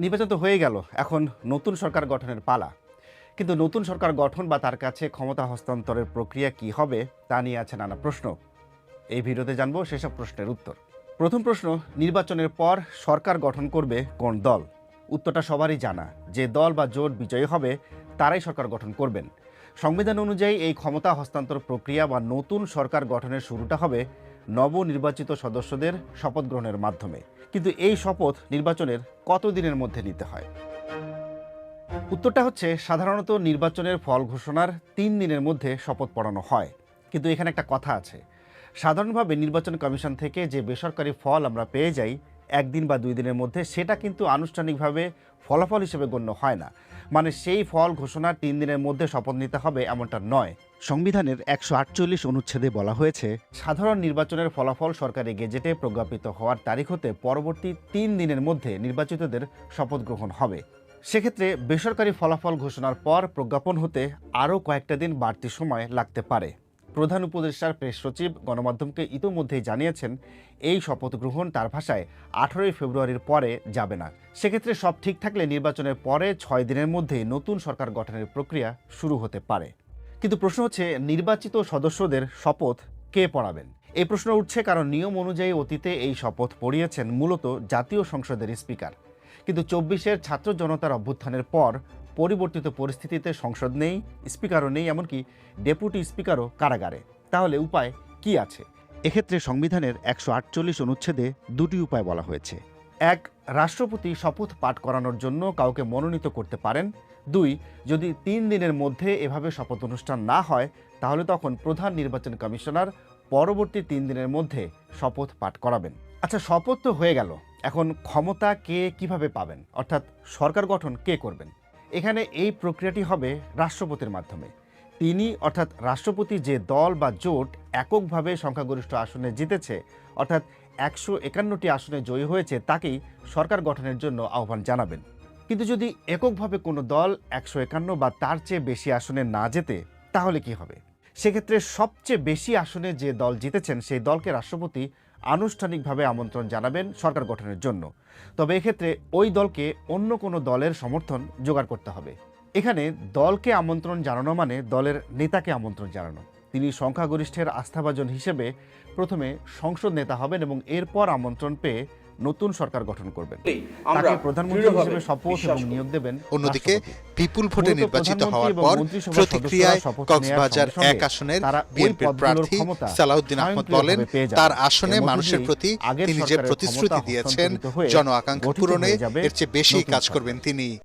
নির্বাচন তো হয়ে গেল, এখন নতুন সরকার গঠনের পালা। কিন্তু নতুন সরকার গঠন বা তার কাছে ক্ষমতা হস্তান্তরের প্রক্রিয়া কি হবে তা নিয়ে আছে নানা প্রশ্ন। এই ভিডিওতে জানবো সেসব প্রশ্নের উত্তর। প্রথম প্রশ্ন, নির্বাচনের পর সরকার গঠন করবে কোন দল? উত্তরটা সবারই জানা, যে দল বা জোট বিজয়ী হবে তারাই সরকার গঠন করবেন। সংবিধান অনুযায়ী এই ক্ষমতা হস্তান্তর প্রক্রিয়া বা নতুন সরকার গঠনের শুরুটা হবে নবনির্বাচিত সদস্যদের শপথ গ্রহণের মাধ্যমে। কিন্তু এই শপথ নির্বাচনের কত দিনের মধ্যে নিতে হয়? উত্তরটা হচ্ছে, সাধারণত নির্বাচনের ফল ঘোষণার 3 দিনের মধ্যে শপথ পড়ানো হয়। কিন্তু এখানে একটা কথা আছে, সাধারণভাবে নির্বাচন কমিশন থেকে যে বেসরকারি ফল আমরা পেয়ে যাই 1 দিন বা 2 দিনের মধ্যে, সেটা কিন্তু আনুষ্ঠানিকভাবে ফলাফল হিসেবে গণ্য হয় না। মানে সেই ফল ঘোষণার 3 দিনের মধ্যে শপথ নিতে হবে এমনটা নয়। সংবিধানের 148 অনুচ্ছেদে বলা হয়েছে, সাধারণ নির্বাচনের ফলাফল সরকারি গেজেটে প্রজ্ঞাপিত হওয়ার তারিখ হতে পরবর্তী 3 দিনের মধ্যে নির্বাচিতদের শপথ গ্রহণ হবে। সেক্ষেত্রে বেসরকারি ফলাফল ঘোষণার পর প্রজ্ঞাপন হতে আরও কয়েকটা দিন বাড়তি সময় লাগতে পারে। প্রধান উপদেষ্টার প্রেস সচিব গণমাধ্যমকে ইতোমধ্যেই জানিয়েছেন, এই শপথ গ্রহণ তার ভাষায় 18 ফেব্রুয়ারির পরে যাবে না। সেক্ষেত্রে সব ঠিক থাকলে নির্বাচনের পরে 6 দিনের মধ্যেই নতুন সরকার গঠনের প্রক্রিয়া শুরু হতে পারে। কিন্তু প্রশ্ন হচ্ছে, নির্বাচিত সদস্যদের শপথ কে পড়াবেন? এই প্রশ্ন উঠছে কারণ নিয়ম অনুযায়ী অতীতে এই শপথ পড়িয়েছেন মূলত জাতীয় সংসদের স্পিকার। কিন্তু 24-এর ছাত্র জনতার অভ্যুত্থানের পর পরিবর্তিত পরিস্থিতিতে সংসদ নেই, স্পিকারও নেই, এমনকি ডেপুটি স্পিকারও কারাগারে। তাহলে উপায় কি আছে? এক্ষেত্রে সংবিধানের 148 অনুচ্ছেদে 2টি উপায় বলা হয়েছে। 1, রাষ্ট্রপতি শপথ পাঠ করানোর জন্য কাউকে মনোনীত করতে পারেন। 2, যদি 3 দিনের মধ্যে এভাবে শপথ অনুষ্ঠান না হয়, তাহলে তখন প্রধান নির্বাচন কমিশনার পরবর্তী 3 দিনের মধ্যে শপথ পাঠ করাবেন। আচ্ছা, শপথ তো হয়ে গেল, এখন ক্ষমতা কে কিভাবে পাবেন, অর্থাৎ সরকার গঠন কে করবেন? এখানে এই প্রক্রিয়াটি হবে রাষ্ট্রপতির মাধ্যমে। তিনি অর্থাৎ রাষ্ট্রপতি যে দল বা জোট এককভাবে সংখ্যাগরিষ্ঠ আসনে জিতেছে, অর্থাৎ 151টি আসনে জয়ী হয়েছে, তাকেই সরকার গঠনের জন্য আহ্বান জানাবেন। কিন্তু যদি এককভাবে কোনো দল 151 বা তার চেয়ে বেশি আসনে না জেতে, তাহলে কি হবে? সেক্ষেত্রে সবচেয়ে বেশি আসনে যে দল জিতেছেন সেই দলকে রাষ্ট্রপতি আনুষ্ঠানিকভাবে আমন্ত্রণ জানাবেন সরকার গঠনের জন্য। তবে এক্ষেত্রে ওই দলকে অন্য কোনো দলের সমর্থন জোগাড় করতে হবে। এখানে দলকে আমন্ত্রণ জানানো মানে দলের নেতাকে আমন্ত্রণ জানানো। তিনি সংখ্যাগরিষ্ঠের আস্থাভাজন হিসেবে প্রথমে সংসদ নেতা হবেন এবং এরপর আমন্ত্রণ পেয়ে নতুন সরকার গঠন করবেন। তাকে প্রধানমন্ত্রী হিসেবে শপথ এবং নিয়োগ দেবেন। অন্যদিকে বিপুল ভোটে নির্বাচিত হওয়ার পর প্রতিক্রিয়ায় কক্সবাজার 1 আসনের বিএনপির প্রার্থী সালাউদ্দিন আহমদ বলেন, তার আসনে মানুষের প্রতি তিনি যে প্রতিশ্রুতি দিয়েছেন জন আকাঙ্ক্ষা পূরণে এর চেয়ে বেশি কাজ করবেন তিনি।